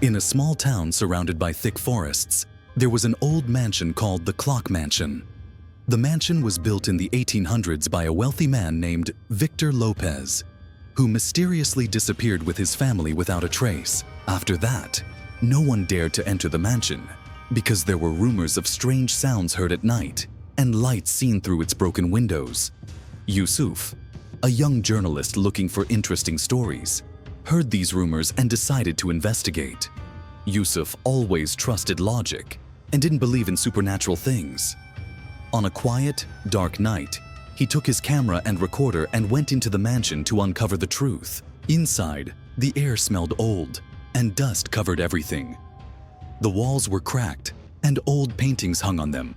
In a small town surrounded by thick forests, there was an old mansion called the Clock Mansion. The mansion was built in the 1800s by a wealthy man named Victor Lopez, who mysteriously disappeared with his family without a trace. After that, no one dared to enter the mansion because there were rumors of strange sounds heard at night and lights seen through its broken windows. Yusuf, a young journalist looking for interesting stories, heard these rumors and decided to investigate. Yusuf always trusted logic and didn't believe in supernatural things. On a quiet, dark night, he took his camera and recorder and went into the mansion to uncover the truth. Inside, the air smelled old, and dust covered everything. The walls were cracked, and old paintings hung on them.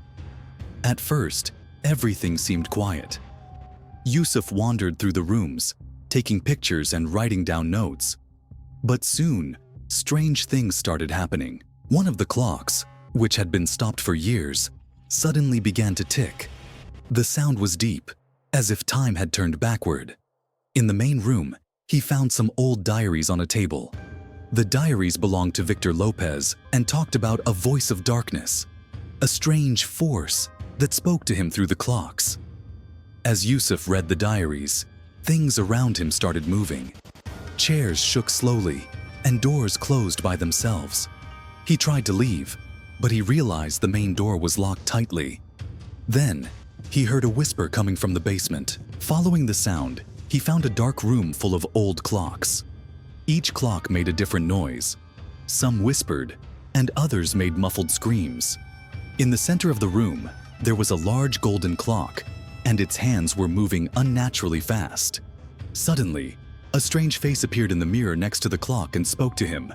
At first, everything seemed quiet. Yusuf wandered through the rooms, taking pictures and writing down notes. But soon, strange things started happening. One of the clocks, which had been stopped for years, suddenly began to tick. The sound was deep, as if time had turned backward. In the main room, he found some old diaries on a table. The diaries belonged to Victor Lopez and talked about a voice of darkness, a strange force that spoke to him through the clocks. As Yusuf read the diaries, things around him started moving. Chairs shook slowly, and doors closed by themselves. He tried to leave, but he realized the main door was locked tightly. Then, he heard a whisper coming from the basement. Following the sound, he found a dark room full of old clocks. Each clock made a different noise. Some whispered, and others made muffled screams. In the center of the room, there was a large golden clock, and its hands were moving unnaturally fast. Suddenly, a strange face appeared in the mirror next to the clock and spoke to him.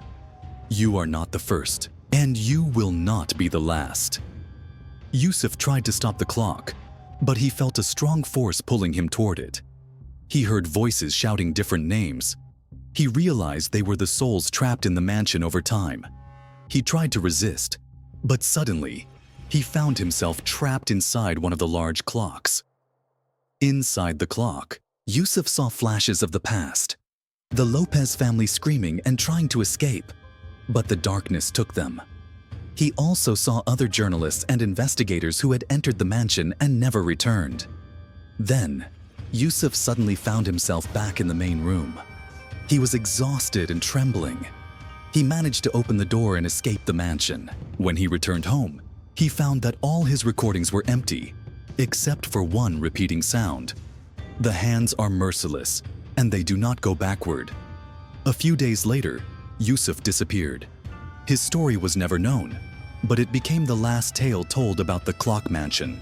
"You are not the first, and you will not be the last." Yusuf tried to stop the clock, but he felt a strong force pulling him toward it. He heard voices shouting different names. He realized they were the souls trapped in the mansion over time. He tried to resist, but suddenly, he found himself trapped inside one of the large clocks. Inside the clock, Yusuf saw flashes of the past, the Lopez family screaming and trying to escape, but the darkness took them. He also saw other journalists and investigators who had entered the mansion and never returned. Then, Yusuf suddenly found himself back in the main room. He was exhausted and trembling. He managed to open the door and escape the mansion. When he returned home, he found that all his recordings were empty, except for one repeating sound. The hands are merciless, and they do not go backward. A few days later, Yusuf disappeared. His story was never known, but it became the last tale told about the Clock Mansion.